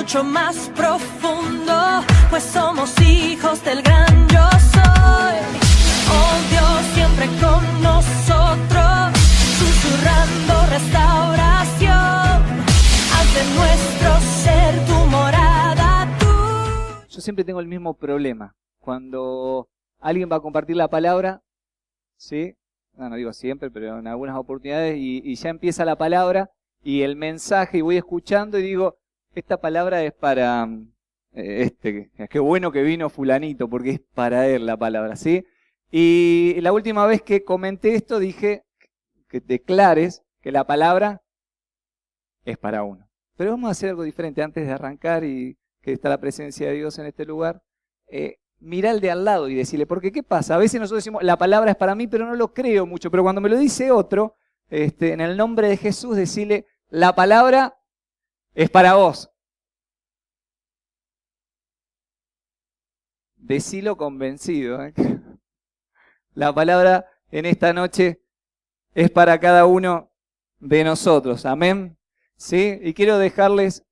mucho más profundo, pues somos hijos del gran yo soy. Oh Dios, siempre con nosotros, susurrando restauración. Haz de nuestro ser tu morada, tú. Yo siempre tengo el mismo problema. Cuando alguien va a compartir la palabra, ¿sí? No digo siempre, pero en algunas oportunidades, y ya empieza la palabra y el mensaje, y voy escuchando y digo, esta palabra es para qué bueno que vino fulanito, porque es para él la palabra, ¿sí? Y la última vez que comenté esto dije que declares que la palabra es para uno. Pero vamos a hacer algo diferente antes de arrancar y que está la presencia de Dios en este lugar. Mira al de al lado y decirle, porque ¿qué pasa? A veces nosotros decimos, la palabra es para mí, pero no lo creo mucho. Pero cuando me lo dice otro, en el nombre de Jesús, decirle, la palabra es para vos. Decilo convencido. La palabra en esta noche es para cada uno de nosotros. Amén. ¿Sí? Y quiero dejarles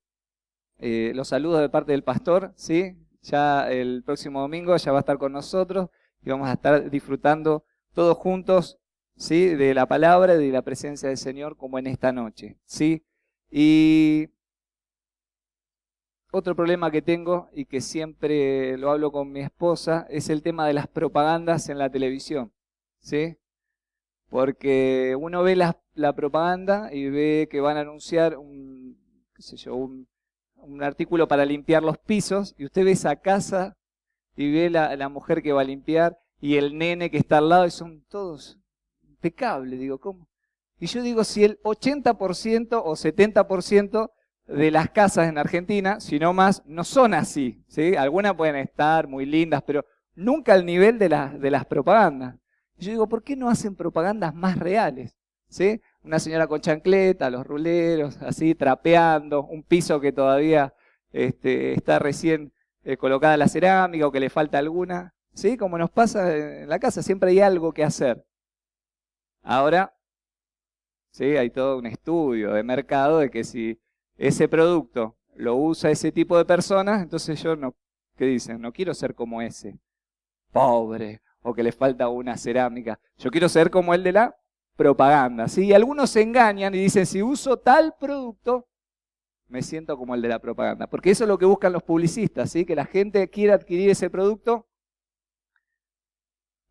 los saludos de parte del pastor, ¿sí? Ya el próximo domingo ya va a estar con nosotros y vamos a estar disfrutando todos juntos, ¿sí? De la palabra y de la presencia del Señor como en esta noche, ¿sí? Y otro problema que tengo y que siempre lo hablo con mi esposa es el tema de las propagandas en la televisión, ¿sí? Porque uno ve la propaganda y ve que van a anunciar un artículo para limpiar los pisos, y usted ve esa casa y ve la mujer que va a limpiar y el nene que está al lado, y son todos impecables. Digo, ¿cómo? Y yo digo, si el 80% o 70% de las casas en Argentina, si no más, no son así, ¿sí? Algunas pueden estar muy lindas, pero nunca al nivel de las propagandas. Y yo digo, ¿por qué no hacen propagandas más reales? ¿Sí? Una señora con chancleta, los ruleros, así, trapeando, un piso que todavía está recién colocada la cerámica o que le falta alguna, ¿sí? Como nos pasa en la casa, siempre hay algo que hacer. Ahora, ¿sí? Hay todo un estudio de mercado de que si ese producto lo usa ese tipo de personas, entonces yo no, ¿qué dicen? No quiero ser como ese, pobre, o que le falta una cerámica. Yo quiero ser como el de la propaganda, ¿sí? Y algunos se engañan y dicen, si uso tal producto, me siento como el de la propaganda. Porque eso es lo que buscan los publicistas, ¿sí? Que la gente quiera adquirir ese producto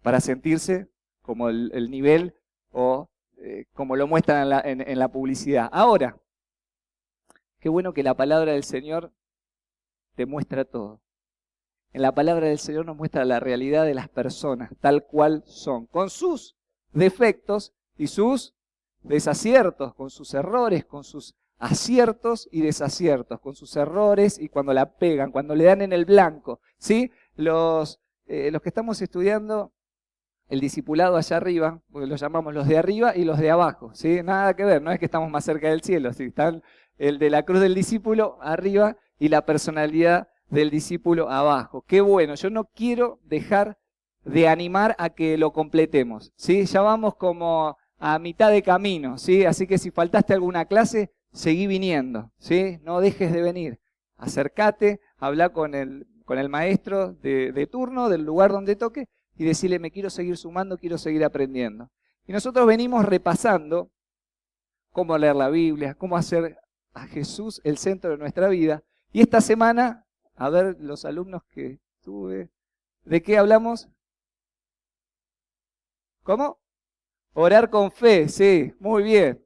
para sentirse como el nivel o como lo muestran en la publicidad. Ahora, qué bueno que la palabra del Señor te muestra todo. En la palabra del Señor nos muestra la realidad de las personas, tal cual son, con sus defectos y sus desaciertos, con sus errores, con sus aciertos y desaciertos, con sus errores y cuando la pegan, cuando le dan en el blanco, ¿sí? Los que estamos estudiando el discipulado allá arriba, porque los llamamos los de arriba y los de abajo, ¿sí? Nada que ver, no es que estamos más cerca del cielo, ¿sí? Están el de la cruz del discípulo arriba y la personalidad del discípulo abajo. Qué bueno, yo no quiero dejar de animar a que lo completemos, ¿sí? Ya vamos como a mitad de camino, ¿sí? Así que si faltaste alguna clase, seguí viniendo, ¿sí? No dejes de venir. Acércate, habla con el maestro de turno, del lugar donde toque, y decirle, me quiero seguir sumando, quiero seguir aprendiendo. Y nosotros venimos repasando cómo leer la Biblia, cómo hacer a Jesús el centro de nuestra vida. Y esta semana, a ver los alumnos que tuve, ¿de qué hablamos? ¿Cómo? Orar con fe, sí, muy bien.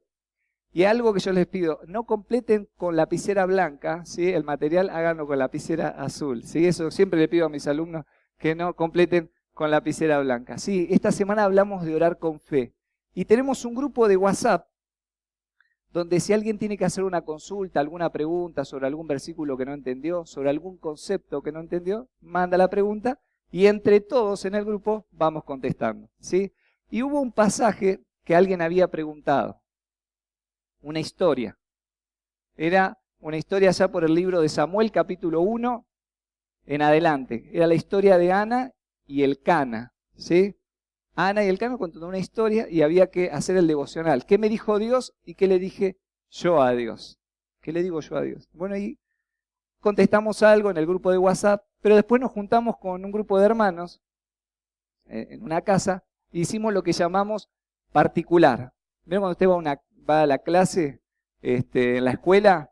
Y algo que yo les pido, no completen con lapicera blanca, ¿sí? El material háganlo con lapicera azul, ¿sí? Eso siempre le pido a mis alumnos que no completen con lapicera blanca. Sí, esta semana hablamos de orar con fe. Y tenemos un grupo de WhatsApp donde si alguien tiene que hacer una consulta, alguna pregunta sobre algún versículo que no entendió, sobre algún concepto que no entendió, manda la pregunta y entre todos en el grupo vamos contestando, ¿sí? Y hubo un pasaje que alguien había preguntado, una historia. Era una historia ya por el libro de Samuel, capítulo 1 en adelante. Era la historia de Ana y Elcana, ¿sí? Ana y Elcana contaron una historia y había que hacer el devocional. ¿Qué me dijo Dios y qué le dije yo a Dios? ¿Qué le digo yo a Dios? Bueno, y contestamos algo en el grupo de WhatsApp, pero después nos juntamos con un grupo de hermanos en una casa y hicimos lo que llamamos particular. ¿Ven cuando usted va a la clase en la escuela?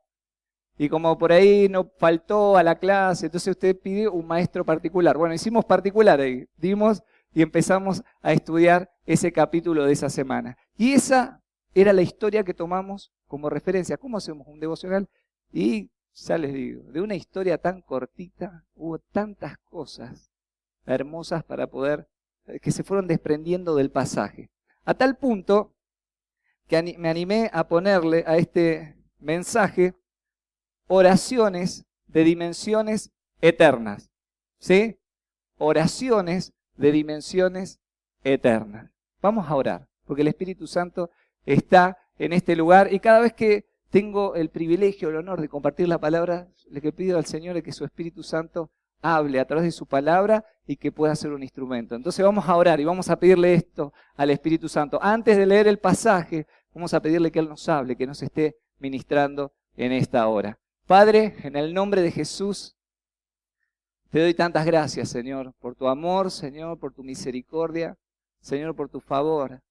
Y como por ahí no faltó a la clase, entonces usted pide un maestro particular. Bueno, hicimos particular ahí, dimos y empezamos a estudiar ese capítulo de esa semana. Y esa era la historia que tomamos como referencia. ¿Cómo hacemos un devocional? Y ya les digo, de una historia tan cortita hubo tantas cosas hermosas para poder, que se fueron desprendiendo del pasaje. A tal punto que me animé a ponerle a este mensaje oraciones de dimensiones eternas. ¿Sí? Oraciones de dimensiones eternas. Vamos a orar, porque el Espíritu Santo está en este lugar y cada vez que tengo el privilegio, el honor de compartir la palabra, le pido al Señor que su Espíritu Santo hable a través de su palabra y que pueda ser un instrumento. Entonces vamos a orar y vamos a pedirle esto al Espíritu Santo. Antes de leer el pasaje, vamos a pedirle que Él nos hable, que nos esté ministrando en esta hora. Padre, en el nombre de Jesús, te doy tantas gracias, Señor, por tu amor, Señor, por tu misericordia, Señor, por tu favor.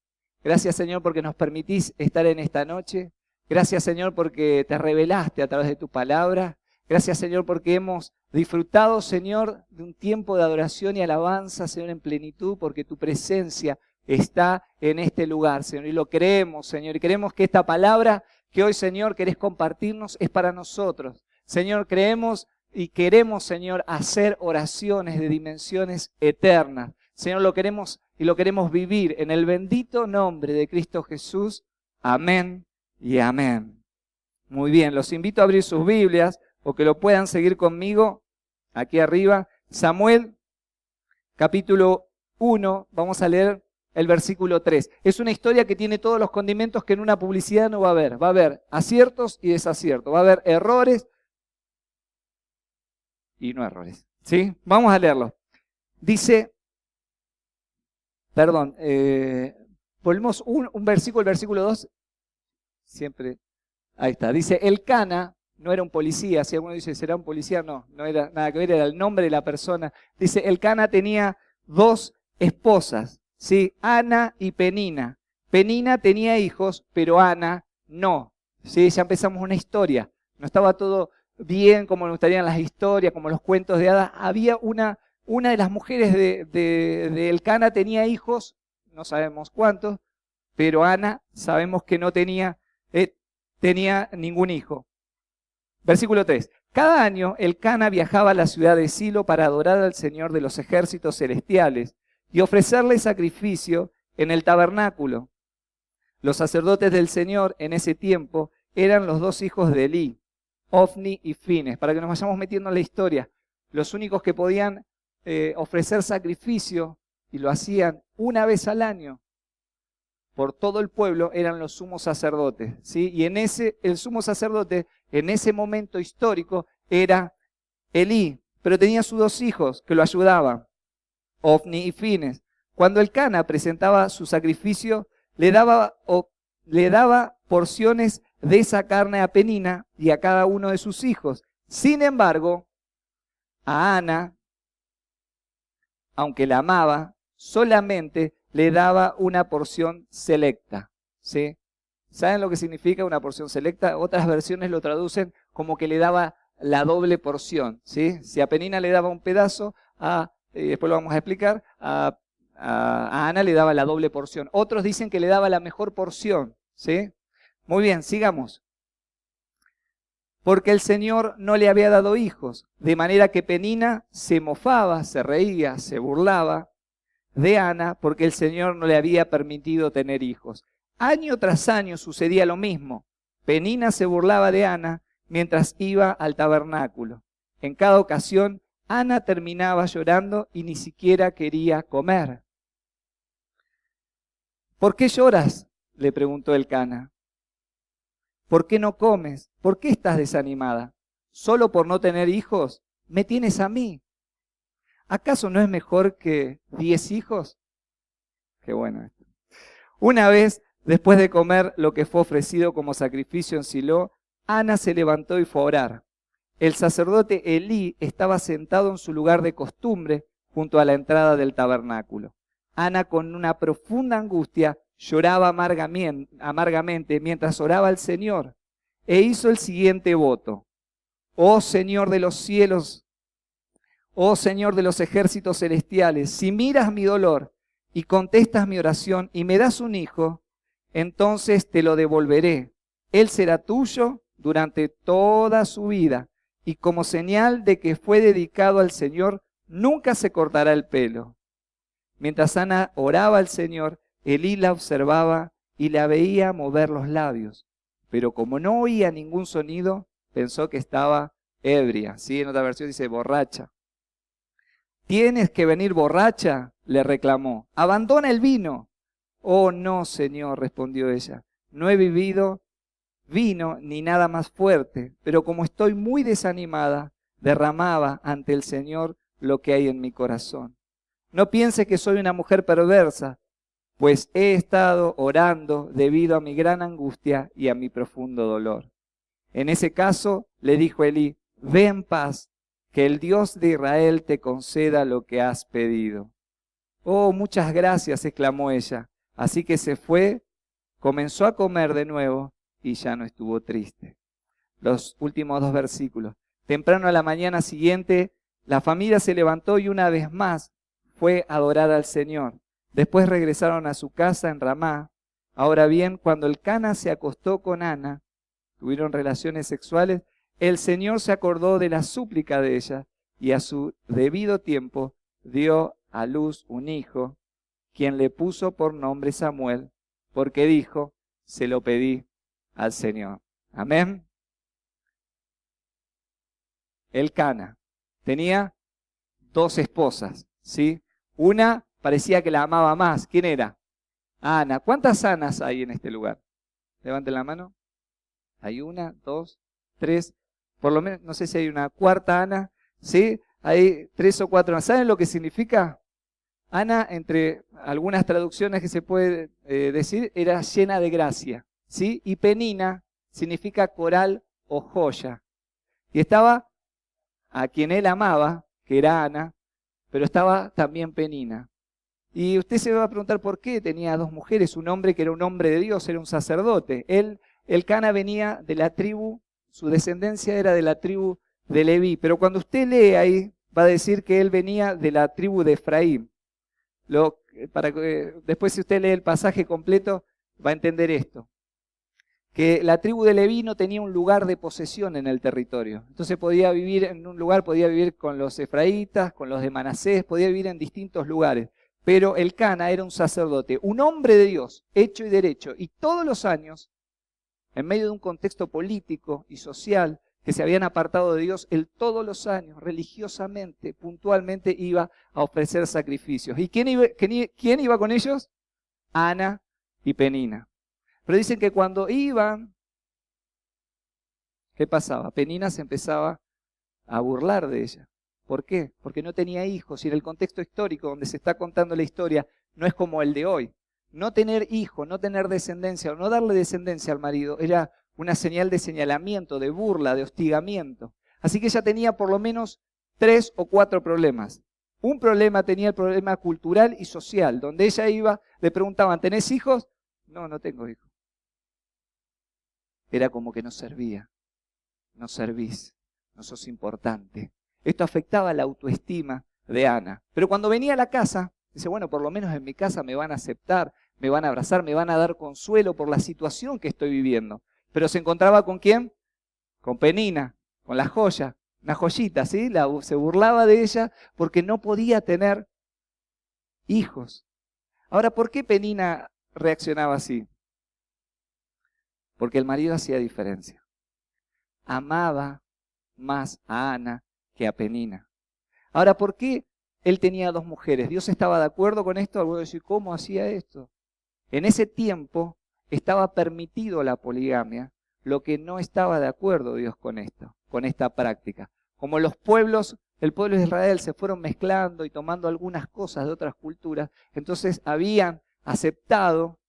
Gracias, Señor, porque nos permitís estar en esta noche. Gracias, Señor, porque te revelaste a través de tu palabra. Gracias, Señor, porque hemos disfrutado, Señor, de un tiempo de adoración y alabanza, Señor, en plenitud, porque tu presencia está en este lugar, Señor. Y lo creemos, Señor, y creemos que esta palabra que hoy, Señor, querés compartirnos es para nosotros. Señor, creemos y queremos, Señor, hacer oraciones de dimensiones eternas. Señor, lo queremos y lo queremos vivir en el bendito nombre de Cristo Jesús. Amén y amén. Muy bien, los invito a abrir sus Biblias o que lo puedan seguir conmigo aquí arriba. Samuel, capítulo 1, vamos a leer el versículo 3. Es una historia que tiene todos los condimentos que en una publicidad no va a haber. Va a haber aciertos y desaciertos. Va a haber errores y no errores. ¿Sí? Vamos a leerlo. Dice, volvemos un versículo, el versículo 2. Siempre, ahí está. Dice, Elcana no era un policía. Si alguno dice, ¿será un policía? No era nada que ver, era el nombre de la persona. Dice, Elcana tenía 2 esposas. ¿Sí? Ana y Penina. Penina tenía hijos, pero Ana no. ¿Sí? Ya empezamos una historia. No estaba todo bien como nos gustarían las historias, como los cuentos de hadas. Había una de las mujeres de Elcana tenía hijos, no sabemos cuántos, pero Ana sabemos que no tenía ningún hijo. Versículo 3. Cada año Elcana viajaba a la ciudad de Silo para adorar al Señor de los ejércitos celestiales y ofrecerle sacrificio en el tabernáculo. Los sacerdotes del Señor en ese tiempo eran los 2 hijos de Elí, Ofni y Fines. Para que nos vayamos metiendo en la historia, los únicos que podían ofrecer sacrificio, y lo hacían una vez al año por todo el pueblo, eran los sumos sacerdotes, ¿sí? Y el sumo sacerdote en ese momento histórico era Elí, pero tenía sus 2 hijos que lo ayudaban, Ofni y Fines. Cuando Elcana presentaba su sacrificio, le daba porciones de esa carne a Penina y a cada uno de sus hijos. Sin embargo, a Ana, aunque la amaba, solamente le daba una porción selecta. ¿Sí? ¿Saben lo que significa una porción selecta? Otras versiones lo traducen como que le daba la doble porción. ¿Sí? Si a Penina le daba un pedazo, después lo vamos a explicar, a Ana le daba la doble porción. Otros dicen que le daba la mejor porción. ¿Sí? Muy bien, sigamos. Porque el Señor no le había dado hijos, de manera que Penina se mofaba, se reía, se burlaba de Ana, porque el Señor no le había permitido tener hijos. Año tras año sucedía lo mismo. Penina se burlaba de Ana mientras iba al tabernáculo. En cada ocasión, Ana terminaba llorando y ni siquiera quería comer. ¿Por qué lloras?, le preguntó Elcana. ¿Por qué no comes? ¿Por qué estás desanimada? ¿Solo por no tener hijos? ¿Me tienes a mí? ¿Acaso no es mejor que 10 hijos? Qué bueno esto. Una vez, después de comer lo que fue ofrecido como sacrificio en Silo, Ana se levantó y fue a orar. el sacerdote Elí estaba sentado en su lugar de costumbre junto a la entrada del tabernáculo. Ana, con una profunda angustia, lloraba amargamente mientras oraba al Señor e hizo el siguiente voto. Oh Señor de los cielos, oh Señor de los ejércitos celestiales, si miras mi dolor y contestas mi oración y me das un hijo, entonces te lo devolveré. Él será tuyo durante toda su vida y como señal de que fue dedicado al Señor, nunca se cortará el pelo. Mientras Ana oraba al Señor, Elí la observaba y la veía mover los labios, pero como no oía ningún sonido, pensó que estaba ebria. ¿Sí? En otra versión dice borracha. ¿Tienes que venir borracha?, le reclamó. Abandona el vino. Oh, no, Señor, respondió ella. No he bebido vino ni nada más fuerte, pero como estoy muy desanimada, derramaba ante el Señor lo que hay en mi corazón. No piense que soy una mujer perversa, pues he estado orando debido a mi gran angustia y a mi profundo dolor. En ese caso, le dijo Elí, ve en paz, que el Dios de Israel te conceda lo que has pedido. Oh, muchas gracias, exclamó ella. Así que se fue, comenzó a comer de nuevo y ya no estuvo triste. Los últimos 2 versículos. Temprano a la mañana siguiente, la familia se levantó y una vez más fue a adorar al Señor. Después regresaron a su casa en Ramá. Ahora bien, cuando el Cana se acostó con Ana, tuvieron relaciones sexuales, el Señor se acordó de la súplica de ella y a su debido tiempo dio a luz un hijo, quien le puso por nombre Samuel, porque dijo, se lo pedí al Señor. Amén. El Cana tenía 2 esposas, ¿sí? Una parecía que la amaba más. ¿Quién era? Ana. ¿Cuántas Anas hay en este lugar? Levanten la mano. Hay 1, 2, 3, por lo menos, no sé si hay una cuarta Ana, ¿sí? Hay 3 o 4. ¿Saben lo que significa? Ana, entre algunas traducciones que se puede decir, era llena de gracia, ¿sí? Y Penina significa coral o joya. Y estaba a quien él amaba, que era Ana, pero estaba también Penina. Y usted se va a preguntar por qué tenía 2 mujeres, un hombre que era un hombre de Dios, era un sacerdote. El Cana venía de la tribu, su descendencia era de la tribu de Leví, pero cuando usted lee ahí, va a decir que él venía de la tribu de Efraín. Después si usted lee el pasaje completo, va a entender esto. Que la tribu de Leví no tenía un lugar de posesión en el territorio. Entonces podía vivir en un lugar, podía vivir con los efraítas, con los de Manasés, podía vivir en distintos lugares. Pero el Cana era un sacerdote, un hombre de Dios, hecho y derecho. Y todos los años, en medio de un contexto político y social que se habían apartado de Dios, él todos los años, religiosamente, puntualmente, iba a ofrecer sacrificios. ¿Y quién iba con ellos? Ana y Penina. Pero dicen que cuando iban, ¿qué pasaba? Penina se empezaba a burlar de ella. ¿Por qué? Porque no tenía hijos y en el contexto histórico donde se está contando la historia no es como el de hoy. No tener hijos, no tener descendencia o no darle descendencia al marido era una señal de señalamiento, de burla, de hostigamiento. Así que ella tenía por lo menos 3 o 4 problemas. Un problema tenía el problema cultural y social, donde ella iba, le preguntaban, ¿tenés hijos? No, no tengo hijos. Era como que no servía, no servís, no sos importante. Esto afectaba la autoestima de Ana. Pero cuando venía a la casa, dice, bueno, por lo menos en mi casa me van a aceptar, me van a abrazar, me van a dar consuelo por la situación que estoy viviendo. Pero se encontraba ¿con quién? Con Penina, con la joya, una joyita, ¿sí? Se burlaba de ella porque no podía tener hijos. Ahora, ¿por qué Penina reaccionaba así? Porque el marido hacía diferencia. Amaba más a Ana que a Penina. Ahora, ¿por qué él tenía 2 mujeres? ¿Dios estaba de acuerdo con esto? Algunos decir, ¿cómo hacía esto? En ese tiempo estaba permitido la poligamia, lo que no estaba de acuerdo Dios con esto, con esta práctica. Como el pueblo de Israel se fueron mezclando y tomando algunas cosas de otras culturas, entonces habían aceptado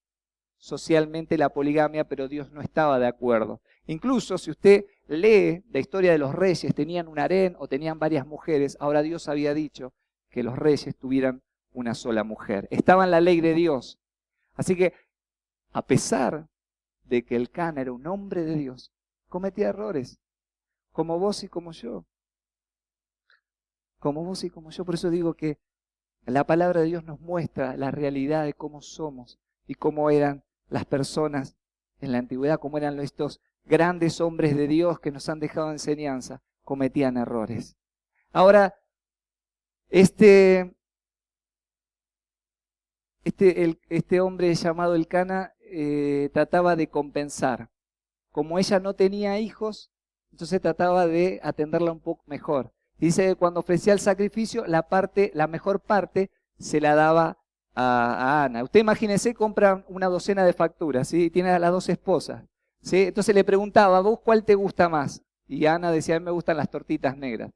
socialmente la poligamia, pero Dios no estaba de acuerdo. Incluso si usted lee la historia de los reyes, tenían un harén o tenían varias mujeres. Ahora Dios había dicho que los reyes tuvieran una sola mujer. Estaba en la ley de Dios. Así que, a pesar de que Elcana era un hombre de Dios, cometía errores, como vos y como yo. Como vos y como yo. Por eso digo que la palabra de Dios nos muestra la realidad de cómo somos y cómo eran las personas en la antigüedad, cómo eran estos grandes hombres de Dios que nos han dejado enseñanza, cometían errores. Ahora, este hombre llamado Elcana trataba de compensar. Como ella no tenía hijos, entonces trataba de atenderla un poco mejor. Dice que cuando ofrecía el sacrificio, la mejor parte se la daba a Ana. Usted imagínese, compra una docena de facturas, ¿sí? Tiene a las 2 esposas, ¿sí? Entonces le preguntaba, ¿vos cuál te gusta más? Y Ana decía, a mí me gustan las tortitas negras.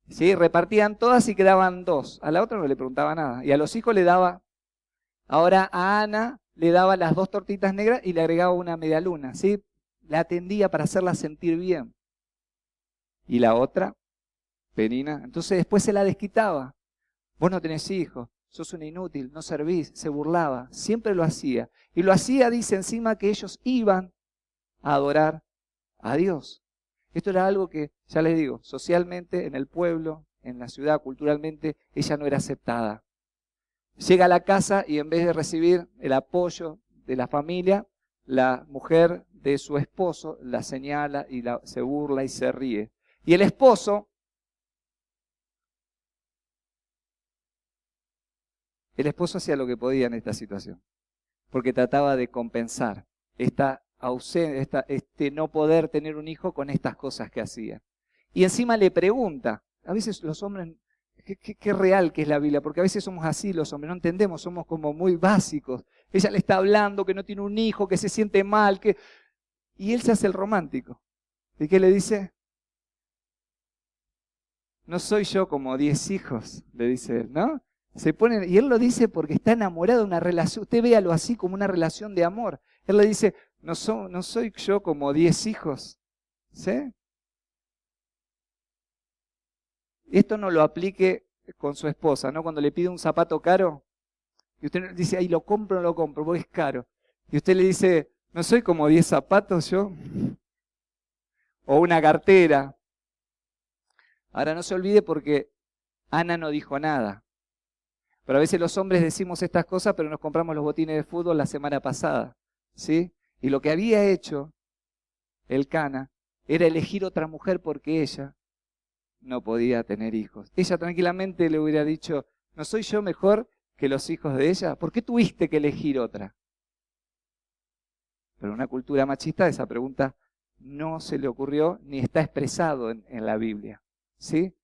¿Sí? Repartían todas y quedaban 2. A la otra no le preguntaba nada. Y a los hijos le daba, ahora a Ana le daba las 2 tortitas negras y le agregaba una media luna, ¿sí? La atendía para hacerla sentir bien. Y la otra, Penina, entonces después se la desquitaba. Vos no tenés hijos, sos un inútil, no servís, se burlaba, siempre lo hacía. Y lo hacía, dice encima, que ellos iban a adorar a Dios. Esto era algo que, ya les digo, socialmente, en el pueblo, en la ciudad, culturalmente, ella no era aceptada. Llega a la casa y en vez de recibir el apoyo de la familia, la mujer de su esposo la señala y se burla y se ríe. Y el esposo hacía lo que podía en esta situación, porque trataba de compensar esta ausencia, este no poder tener un hijo con estas cosas que hacía. Y encima le pregunta, a veces los hombres, qué real que es la Biblia, porque a veces somos así los hombres, no entendemos, somos como muy básicos. Ella le está hablando que no tiene un hijo, que se siente mal, y él se hace el romántico. ¿Y qué le dice? No soy yo como 10 hijos, le dice él, ¿no? Y él lo dice porque está enamorado de una relación. Usted véalo así como una relación de amor. Él le dice, no soy yo como 10 hijos. ¿Sí? Esto no lo aplique con su esposa, ¿no? Cuando le pide un zapato caro, y usted dice, ay, lo compro o no lo compro, porque es caro. Y usted le dice, no soy como 10 zapatos yo. O una cartera. Ahora no se olvide porque Ana no dijo nada. Pero a veces los hombres decimos estas cosas, pero nos compramos los botines de fútbol la semana pasada, ¿sí? Y lo que había hecho Elcana era elegir otra mujer porque ella no podía tener hijos. Ella tranquilamente le hubiera dicho, ¿no soy yo mejor que los hijos de ella? ¿Por qué tuviste que elegir otra? Pero en una cultura machista esa pregunta no se le ocurrió ni está expresado en la Biblia, ¿sí?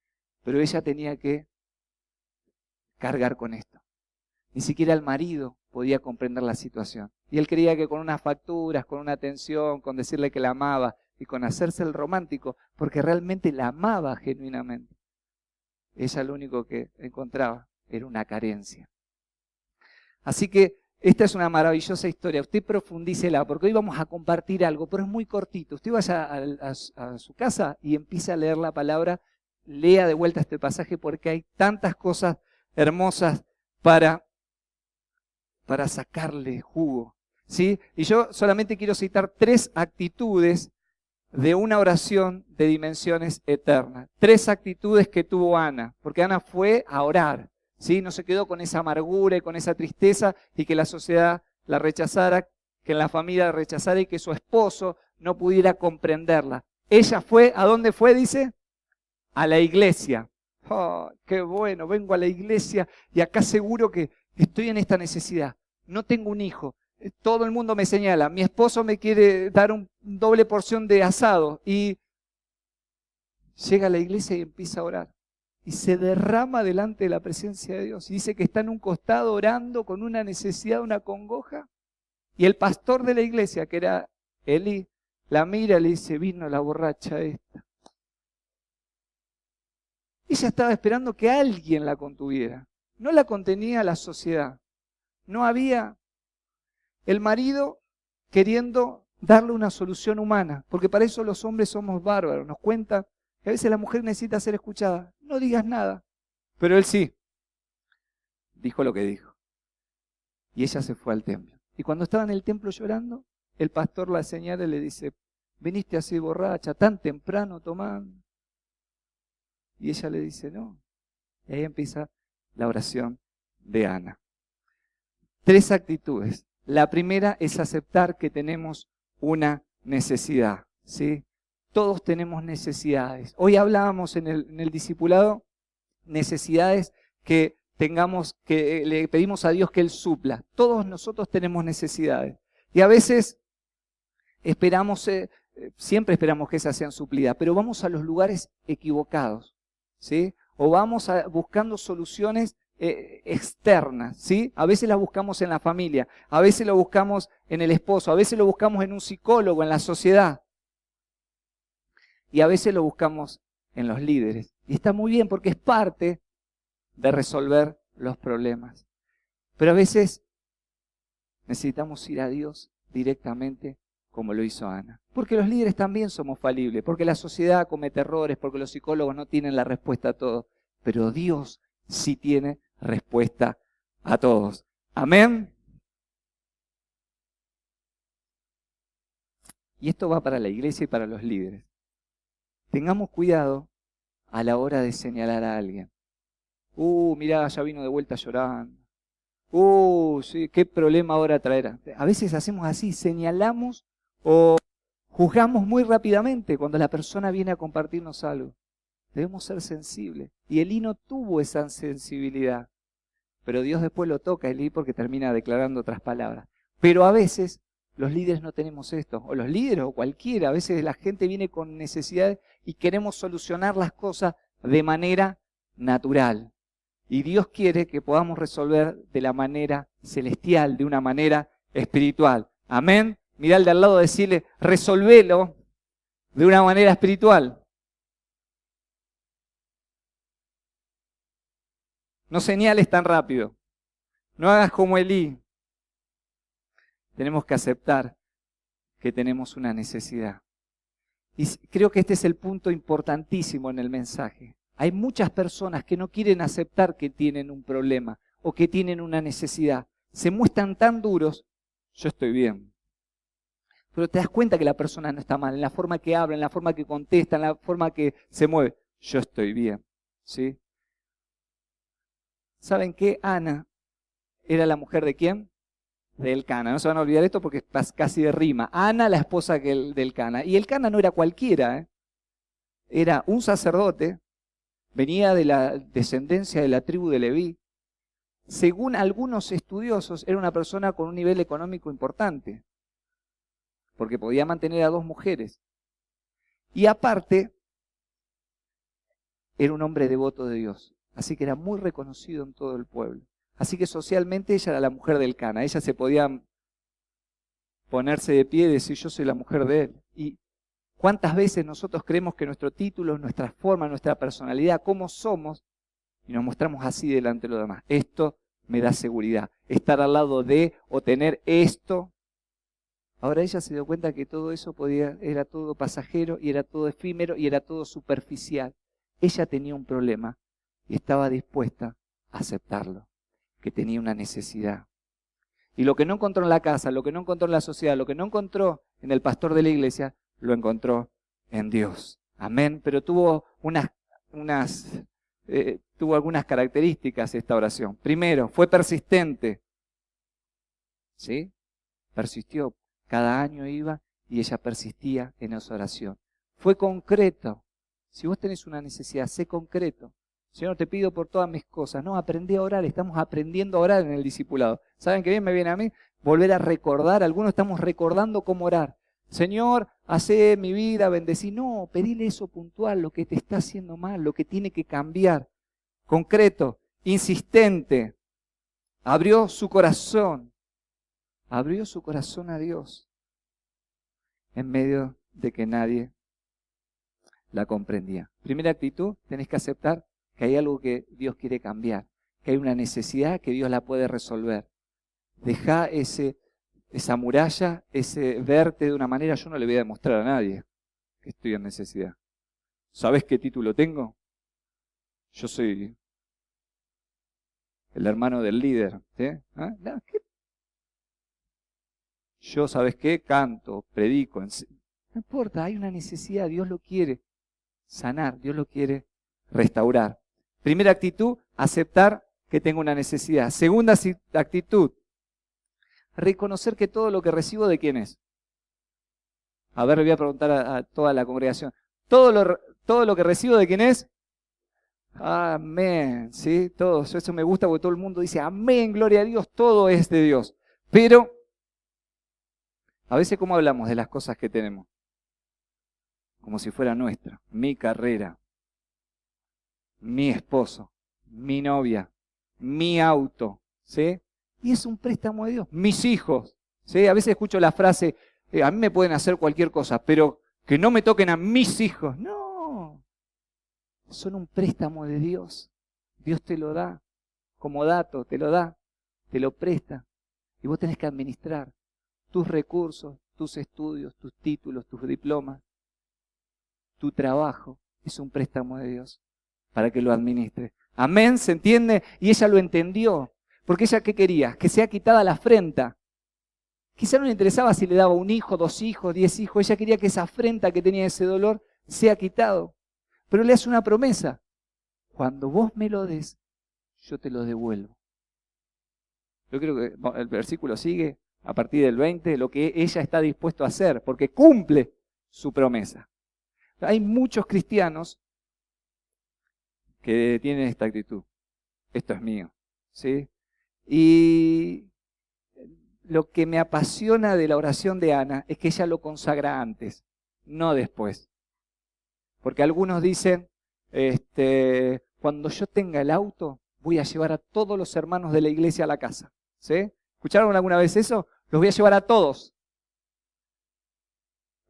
Pero ella tenía que cargar con esto. Ni siquiera el marido podía comprender la situación. Y él creía que con unas facturas, con una atención, con decirle que la amaba y con hacerse el romántico, porque realmente la amaba genuinamente, ella lo único que encontraba era una carencia. Así que esta es una maravillosa historia. Usted profundícela, porque hoy vamos a compartir algo, pero es muy cortito. Usted vaya a su casa y empiece a leer la palabra, lea de vuelta este pasaje, porque hay tantas cosas hermosas para sacarle jugo, ¿sí? Y yo solamente quiero citar 3 actitudes de una oración de dimensiones eternas. 3 actitudes que tuvo Ana, porque Ana fue a orar, ¿sí? No se quedó con esa amargura y con esa tristeza y que la sociedad la rechazara, que la familia la rechazara y que su esposo no pudiera comprenderla. Ella fue, ¿a dónde fue? Dice, a la iglesia. Oh, qué bueno, vengo a la iglesia y acá seguro que estoy en esta necesidad. No tengo un hijo. Todo el mundo me señala. Mi esposo me quiere dar un doble porción de asado. Y llega a la iglesia y empieza a orar. Y se derrama delante de la presencia de Dios. Y dice que está en un costado orando con una necesidad, una congoja. Y el pastor de la iglesia, que era Elí, la mira y le dice, vino la borracha esta. Ella estaba esperando que alguien la contuviera. No la contenía la sociedad. No había el marido queriendo darle una solución humana, porque para eso los hombres somos bárbaros. Nos cuenta que a veces la mujer necesita ser escuchada. No digas nada, pero él sí. Dijo lo que dijo. Y ella se fue al templo. Y cuando estaba en el templo llorando, el pastor la señala y le dice, viniste así borracha, tan temprano tomando. Y ella le dice, no. Y ahí empieza la oración de Ana. 3 actitudes. La primera es aceptar que tenemos una necesidad, ¿sí? Todos tenemos necesidades. Hoy hablábamos en el discipulado, necesidades que tengamos, que le pedimos a Dios que Él supla. Todos nosotros tenemos necesidades. Y a veces esperamos, siempre esperamos que esas sean suplidas, pero vamos a los lugares equivocados, ¿sí? O vamos buscando soluciones externas, ¿sí? A veces las buscamos en la familia, a veces lo buscamos en el esposo, a veces lo buscamos en un psicólogo, en la sociedad. Y a veces lo buscamos en los líderes. Y está muy bien porque es parte de resolver los problemas. Pero a veces necesitamos ir a Dios directamente como lo hizo Ana. Porque los líderes también somos falibles, porque la sociedad comete errores, porque los psicólogos no tienen la respuesta a todo. Pero Dios sí tiene respuesta a todos. Amén. Y esto va para la iglesia y para los líderes. Tengamos cuidado a la hora de señalar a alguien. Mirá, ya vino de vuelta llorando. Sí, qué problema ahora traerá. A veces hacemos así, señalamos o juzgamos muy rápidamente cuando la persona viene a compartirnos algo. Debemos ser sensibles. Y Elí no tuvo esa sensibilidad. Pero Dios después lo toca a Elí porque termina declarando otras palabras. Pero a veces los líderes no tenemos esto. O los líderes o cualquiera. A veces la gente viene con necesidades y queremos solucionar las cosas de manera natural. Y Dios quiere que podamos resolver de la manera celestial, de una manera espiritual. Amén. Mirá al de al lado, decirle, resolvelo de una manera espiritual. No señales tan rápido. No hagas como Elí. Tenemos que aceptar que tenemos una necesidad. Y creo que este es el punto importantísimo en el mensaje. Hay muchas personas que no quieren aceptar que tienen un problema o que tienen una necesidad. Se muestran tan duros, yo estoy bien. Pero te das cuenta que la persona no está mal, en la forma que habla, en la forma que contesta, en la forma que se mueve. Yo estoy bien, ¿sí? ¿Saben qué? Ana era la mujer ¿de quién? De Elcana. No se van a olvidar esto porque es casi de rima. Ana, la esposa de Elcana. Y Elcana no era cualquiera, ¿eh? Era un sacerdote. Venía de la descendencia de la tribu de Leví. Según algunos estudiosos, era una persona con un nivel económico importante, porque podía mantener a 2 mujeres. Y aparte, era un hombre devoto de Dios, así que era muy reconocido en todo el pueblo. Así que socialmente ella era la mujer de Elcana. Ella se podía ponerse de pie y decir, yo soy la mujer de él. Y ¿cuántas veces nosotros creemos que nuestro título, nuestra forma, nuestra personalidad, cómo somos, y nos mostramos así delante de los demás? Esto me da seguridad. Estar al lado de o tener esto. Ahora ella se dio cuenta que todo eso era todo pasajero y era todo efímero y era todo superficial. Ella tenía un problema y estaba dispuesta a aceptarlo, que tenía una necesidad. Y lo que no encontró en la casa, lo que no encontró en la sociedad, lo que no encontró en el pastor de la iglesia, lo encontró en Dios. Amén. Pero tuvo algunas características esta oración. Primero, fue persistente. ¿Sí? Persistió. Cada año iba y ella persistía en esa oración. Fue concreto. Si vos tenés una necesidad, sé concreto. Señor, te pido por todas mis cosas. No, aprendí a orar. Estamos aprendiendo a orar en el discipulado. ¿Saben qué bien me viene a mí? Volver a recordar. Algunos estamos recordando cómo orar. Señor, hacé mi vida, bendecí. No, pedile eso puntual, lo que te está haciendo mal, lo que tiene que cambiar. Concreto, insistente. Abrió su corazón. Abrió su corazón a Dios en medio de que nadie la comprendía. Primera actitud, tenés que aceptar que hay algo que Dios quiere cambiar, que hay una necesidad que Dios la puede resolver. Dejá ese esa muralla, ese verte de una manera, yo no le voy a demostrar a nadie que estoy en necesidad. ¿Sabés qué título tengo? Yo soy el hermano del líder. ¿Sí? ¿Ah? No, ¿qué? Yo, ¿sabés qué? Canto, predico. No importa, hay una necesidad, Dios lo quiere sanar, Dios lo quiere restaurar. Primera actitud, aceptar que tengo una necesidad. Segunda actitud, reconocer que todo lo que recibo, ¿de quién es? A ver, le voy a preguntar a toda la congregación. ¿Todo lo que recibo, ¿de quién es? Amén. ¿Sí? Todo eso me gusta porque todo el mundo dice, amén, gloria a Dios, todo es de Dios. Pero, a veces, ¿cómo hablamos de las cosas que tenemos? Como si fuera nuestra. Mi carrera, mi esposo, mi novia, mi auto, ¿sí? Y es un préstamo de Dios. Mis hijos, ¿sí? A veces escucho la frase, a mí me pueden hacer cualquier cosa, pero que no me toquen a mis hijos. No, son un préstamo de Dios. Dios te lo da como dato, te lo da, te lo presta. Y vos tenés que administrar tus recursos, tus estudios, tus títulos, tus diplomas, tu trabajo. Es un préstamo de Dios para que lo administres. Amén, ¿se entiende? Y ella lo entendió. Porque ella, ¿qué quería? Que sea quitada la afrenta. Quizá no le interesaba si le daba un hijo, 2 hijos, 10 hijos. Ella quería que esa afrenta que tenía, ese dolor, sea quitado. Pero le hace una promesa. Cuando vos me lo des, yo te lo devuelvo. Yo creo que el versículo sigue a partir del 20, lo que ella está dispuesto a hacer, porque cumple su promesa. Hay muchos cristianos que tienen esta actitud. Esto es mío, ¿sí? Y lo que me apasiona de la oración de Ana es que ella lo consagra antes, no después. Porque algunos dicen, cuando yo tenga el auto, voy a llevar a todos los hermanos de la iglesia a la casa. ¿Sí? ¿Escucharon alguna vez eso? Los voy a llevar a todos.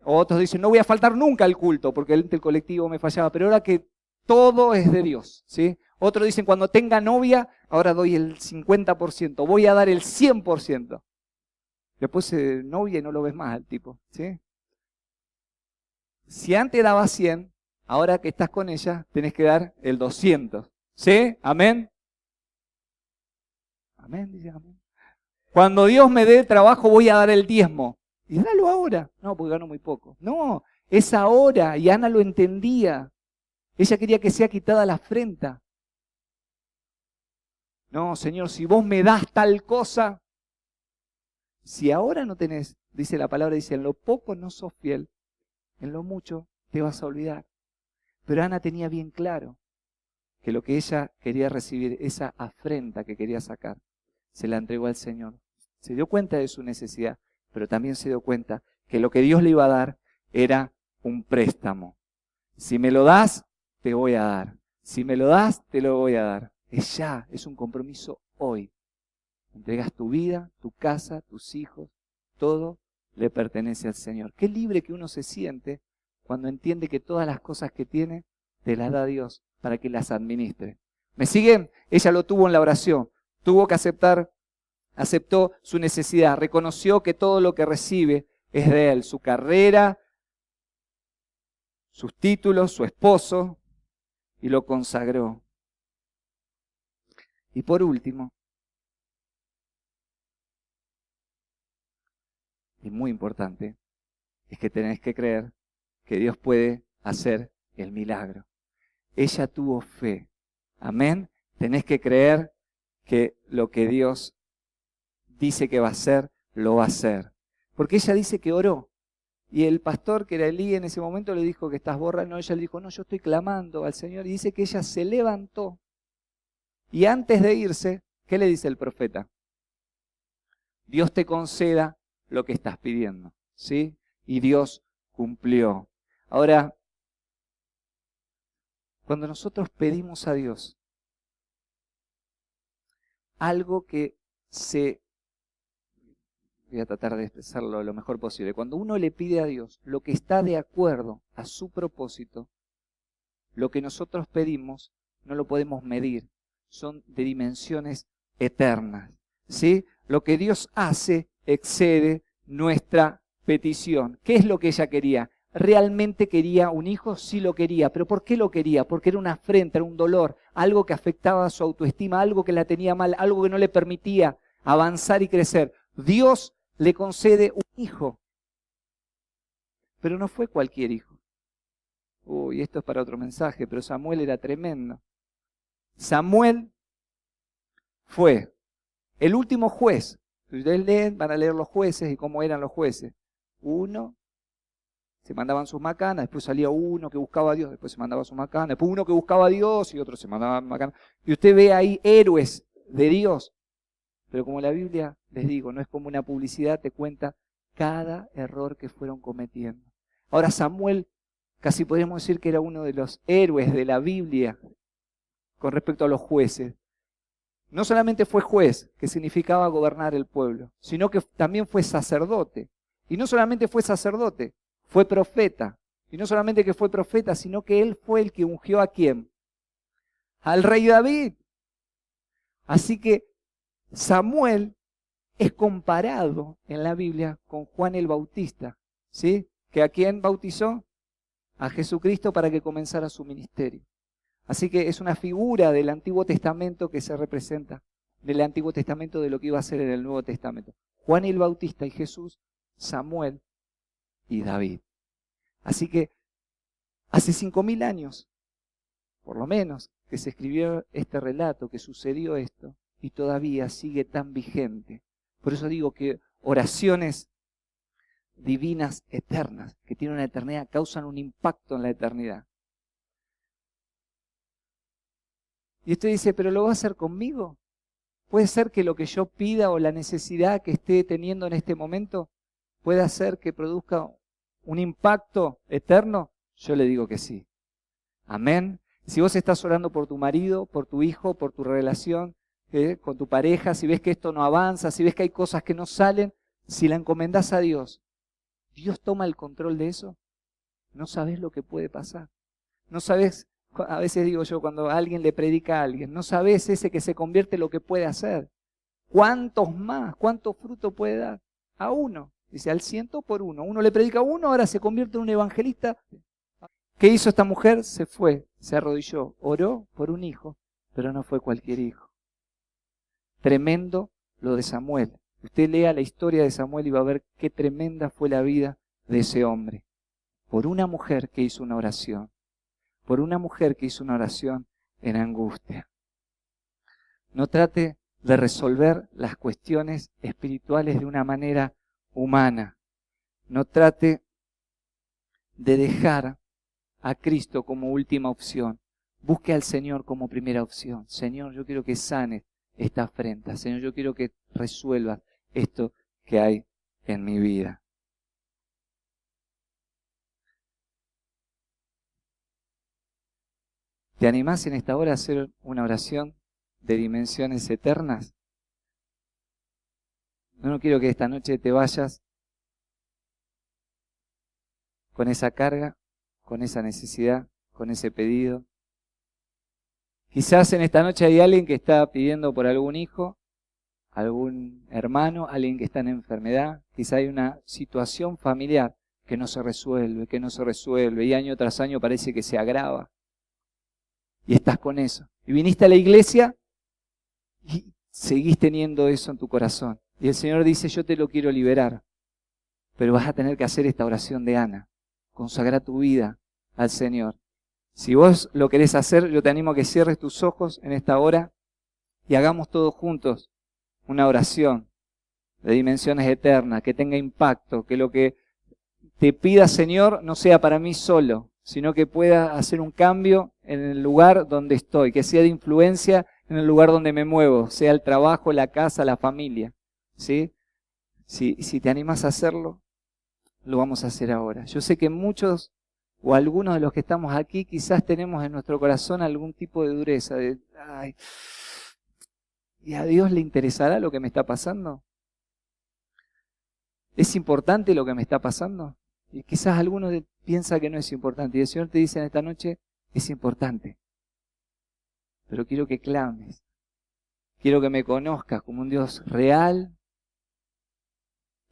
O otros dicen, no voy a faltar nunca al culto, porque el colectivo me fallaba, pero ahora que todo es de Dios. ¿Sí? Otros dicen, cuando tenga novia, ahora doy el 50%, voy a dar el 100%. Después novia y no lo ves más al tipo. ¿Sí? Si antes dabas 100, ahora que estás con ella, tenés que dar el 200. ¿Sí? ¿Amén? Amén, dice amén. Cuando Dios me dé trabajo, voy a dar el diezmo. Y dalo ahora. No, porque gano muy poco. No, es ahora. Y Ana lo entendía. Ella quería que sea quitada la afrenta. No, Señor, si vos me das tal cosa, si ahora no tenés, dice la palabra, dice, en lo poco no sos fiel, en lo mucho te vas a olvidar. Pero Ana tenía bien claro que lo que ella quería recibir, esa afrenta que quería sacar, se la entregó al Señor. Se dio cuenta de su necesidad, pero también se dio cuenta que lo que Dios le iba a dar era un préstamo. Si me lo das, te voy a dar. Si me lo das, te lo voy a dar. Es ya, es un compromiso hoy. Entregas tu vida, tu casa, tus hijos, todo le pertenece al Señor. Qué libre que uno se siente cuando entiende que todas las cosas que tiene, te las da Dios para que las administre. ¿Me siguen? Ella lo tuvo en la oración. Tuvo que aceptó su necesidad, reconoció que todo lo que recibe es de él, su carrera, sus títulos, su esposo, y lo consagró. Y por último, y muy importante, es que tenés que creer que Dios puede hacer el milagro. Ella tuvo fe. Amén. Tenés que creer que lo que Dios dice que va a hacer, lo va a hacer. Porque ella dice que oró. Y el pastor, que era Elí, en ese momento le dijo que estás borracho. No, ella le dijo, no, yo estoy clamando al Señor. Y dice que ella se levantó. Y antes de irse, ¿qué le dice el profeta? Dios te conceda lo que estás pidiendo. ¿Sí? Y Dios cumplió. Ahora, cuando nosotros pedimos a Dios algo que voy a tratar de expresarlo lo mejor posible. Cuando uno le pide a Dios lo que está de acuerdo a su propósito, lo que nosotros pedimos no lo podemos medir. Son de dimensiones eternas. ¿Sí? Lo que Dios hace excede nuestra petición. ¿Qué es lo que ella quería? ¿Realmente quería un hijo? Sí lo quería. ¿Pero por qué lo quería? Porque era una afrenta, era un dolor, algo que afectaba a su autoestima, algo que la tenía mal, algo que no le permitía avanzar y crecer. Dios le concede un hijo, pero no fue cualquier hijo. Uy, esto es para otro mensaje, pero Samuel era tremendo. Samuel fue el último juez. Si ustedes leen, van a leer los jueces y cómo eran los jueces. Uno, se mandaban sus macanas, después salía uno que buscaba a Dios, después se mandaba sus macanas, después uno que buscaba a Dios y otro se mandaba macanas. Y usted ve ahí héroes de Dios. Pero como la Biblia, les digo, no es como una publicidad, te cuenta cada error que fueron cometiendo. Ahora Samuel, casi podríamos decir que era uno de los héroes de la Biblia con respecto a los jueces. No solamente fue juez, que significaba gobernar el pueblo, sino que también fue sacerdote. Y no solamente fue sacerdote, fue profeta. Y no solamente que fue profeta, sino que él fue el que ungió ¿a quién? Al rey David. Así que Samuel es comparado en la Biblia con Juan el Bautista, ¿sí? ¿Que a quién bautizó? A Jesucristo para que comenzara su ministerio. Así que es una figura del Antiguo Testamento que se representa, del Antiguo Testamento de lo que iba a ser en el Nuevo Testamento. Juan el Bautista y Jesús, Samuel y David. Así que hace 5.000 años, por lo menos, que se escribió este relato, que sucedió esto, y todavía sigue tan vigente. Por eso digo que oraciones divinas eternas, que tienen una eternidad, causan un impacto en la eternidad. Y usted dice, ¿pero lo va a hacer conmigo? ¿Puede ser que lo que yo pida o la necesidad que esté teniendo en este momento pueda hacer que produzca un impacto eterno? Yo le digo que sí. Amén. Si vos estás orando por tu marido, por tu hijo, por tu relación con tu pareja, si ves que esto no avanza, si ves que hay cosas que no salen, si la encomendás a Dios, Dios toma el control de eso, no sabés lo que puede pasar. No sabés, a veces digo yo, cuando alguien le predica a alguien, no sabés ese que se convierte lo que puede hacer. ¿Cuántos más? ¿Cuánto fruto puede dar? A uno. Dice, al 100 por uno. Uno le predica a uno, ahora se convierte en un evangelista. ¿Qué hizo esta mujer? Se fue, se arrodilló, oró por un hijo, pero no fue cualquier hijo. Tremendo lo de Samuel. Usted lea la historia de Samuel y va a ver qué tremenda fue la vida de ese hombre. Por una mujer que hizo una oración. Por una mujer que hizo una oración en angustia. No trate de resolver las cuestiones espirituales de una manera humana. No trate de dejar a Cristo como última opción. Busque al Señor como primera opción. Señor, yo quiero que sanes esta afrenta. Señor, yo quiero que resuelvas esto que hay en mi vida. ¿Te animás en esta hora a hacer una oración de dimensiones eternas? No quiero que esta noche te vayas con esa carga, con esa necesidad, con ese pedido. Quizás en esta noche hay alguien que está pidiendo por algún hijo, algún hermano, alguien que está en enfermedad. Quizás hay una situación familiar que no se resuelve, y año tras año parece que se agrava. Y estás con eso. Y viniste a la iglesia y seguís teniendo eso en tu corazón. Y el Señor dice, yo te lo quiero liberar, pero vas a tener que hacer esta oración de Ana. Consagrar tu vida al Señor. Si vos lo querés hacer, yo te animo a que cierres tus ojos en esta hora y hagamos todos juntos una oración de dimensiones eternas, que tenga impacto, que lo que te pida, Señor, no sea para mí solo, sino que pueda hacer un cambio en el lugar donde estoy, que sea de influencia en el lugar donde me muevo, sea el trabajo, la casa, la familia. ¿Sí? Si te animas a hacerlo, lo vamos a hacer ahora. Yo sé que muchos o algunos de los que estamos aquí quizás tenemos en nuestro corazón algún tipo de dureza, de, ay, ¿y a Dios le interesará lo que me está pasando? ¿Es importante lo que me está pasando? Y quizás alguno piensa que no es importante. Y el Señor te dice en esta noche, es importante. Pero quiero que clames. Quiero que me conozcas como un Dios real,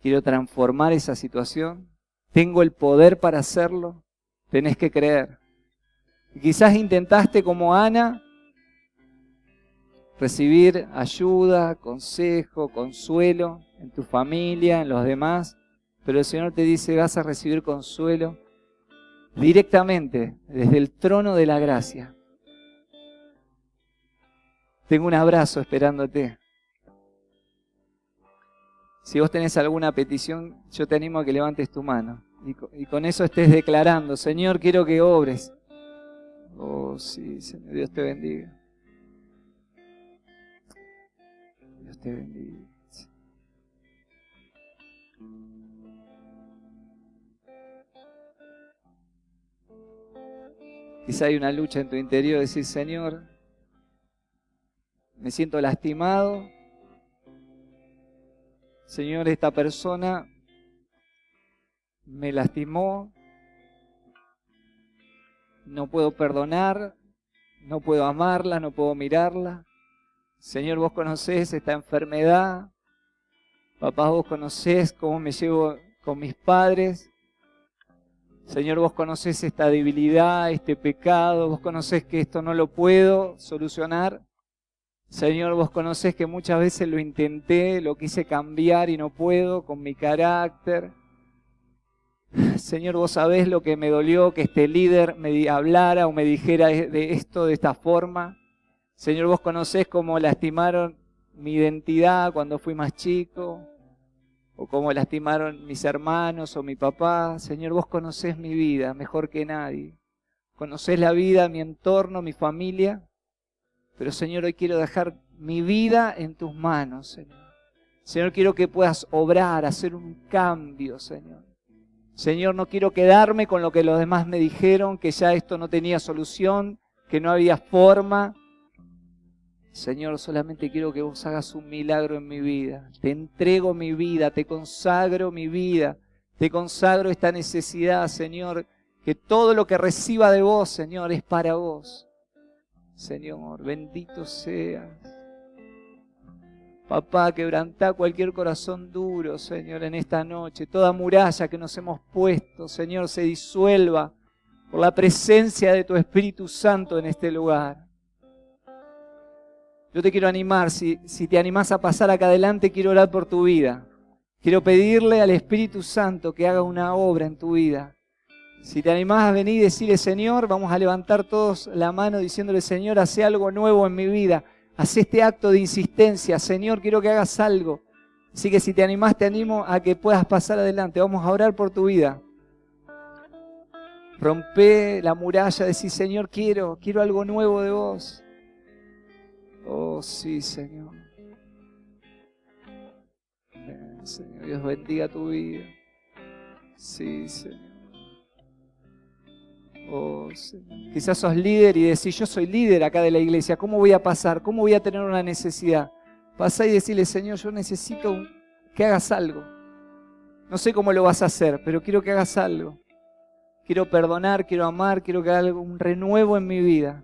quiero transformar esa situación, tengo el poder para hacerlo, tenés que creer. Y quizás intentaste como Ana recibir ayuda, consejo, consuelo en tu familia, en los demás, pero el Señor te dice, vas a recibir consuelo directamente desde el trono de la gracia. Tengo un abrazo esperándote. Si vos tenés alguna petición, yo te animo a que levantes tu mano y con eso estés declarando, Señor, quiero que obres. Oh, sí, Señor, Dios te bendiga. Dios te bendiga. Quizá hay una lucha en tu interior, decir, Señor, me siento lastimado. Señor, esta persona me lastimó. No puedo perdonar, no puedo amarla, no puedo mirarla. Señor, vos conocés esta enfermedad. Papá, vos conocés cómo me llevo con mis padres. Señor, vos conocés esta debilidad, este pecado. Vos conocés que esto no lo puedo solucionar. Señor, vos conocés que muchas veces lo intenté, lo quise cambiar y no puedo con mi carácter. Señor, vos sabés lo que me dolió que este líder me hablara o me dijera de esto de esta forma. Señor, vos conocés cómo lastimaron mi identidad cuando fui más chico, o cómo lastimaron mis hermanos o mi papá. Señor, vos conocés mi vida mejor que nadie. Conocés la vida, mi entorno, mi familia. Pero Señor, hoy quiero dejar mi vida en tus manos, Señor. Señor, quiero que puedas obrar, hacer un cambio, Señor. Señor, no quiero quedarme con lo que los demás me dijeron, que ya esto no tenía solución, que no había forma. Señor, solamente quiero que vos hagas un milagro en mi vida. Te entrego mi vida, te consagro mi vida, te consagro esta necesidad, Señor, que todo lo que reciba de vos, Señor, es para vos. Señor, bendito seas. Papá, quebrantá cualquier corazón duro, Señor, en esta noche. Toda muralla que nos hemos puesto, Señor, se disuelva por la presencia de tu Espíritu Santo en este lugar. Yo te quiero animar, si te animás a pasar acá adelante, quiero orar por tu vida. Quiero pedirle al Espíritu Santo que haga una obra en tu vida. Si te animás a venir y decirle, Señor, vamos a levantar todos la mano diciéndole, Señor, hace algo nuevo en mi vida. Haz este acto de insistencia. Señor, quiero que hagas algo. Así que si te animás, te animo a que puedas pasar adelante. Vamos a orar por tu vida. Rompe la muralla, decir, Señor, quiero algo nuevo de vos. Oh, sí, Señor. Señor, Dios bendiga tu vida. Sí, Señor. Oh, Señor. Quizás sos líder y decís, yo soy líder acá de la iglesia, ¿cómo voy a pasar? ¿Cómo voy a tener una necesidad? Pasá y decirle, Señor, yo necesito que hagas algo. No sé cómo lo vas a hacer, pero quiero que hagas algo. Quiero perdonar, quiero amar, quiero que haga un renuevo en mi vida.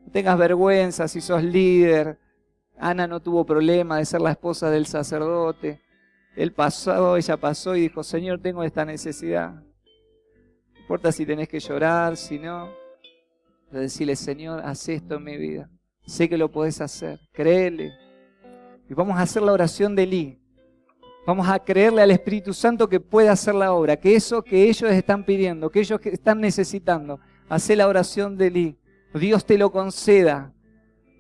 No tengas vergüenza si sos líder. Ana no tuvo problema de ser la esposa del sacerdote. Ella pasó y dijo, Señor, tengo esta necesidad. No importa si tenés que llorar, si no. Pero decirle, Señor, haz esto en mi vida. Sé que lo podés hacer. Créele. Y vamos a hacer la oración de Elí. Vamos a creerle al Espíritu Santo que puede hacer la obra. Que eso que ellos están pidiendo, que ellos están necesitando. Hacé la oración de Elí. Dios te lo conceda.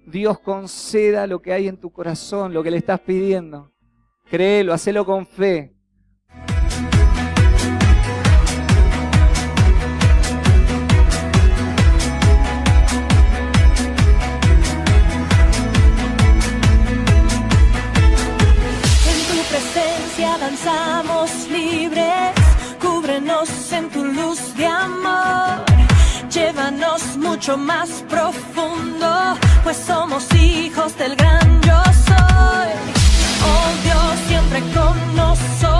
Dios conceda lo que hay en tu corazón, lo que le estás pidiendo. Créelo, hacelo con fe. Danzamos libres, cúbrenos en tu luz de amor, llévanos mucho más profundo, pues somos hijos del gran yo soy. Oh Dios, siempre con nosotros.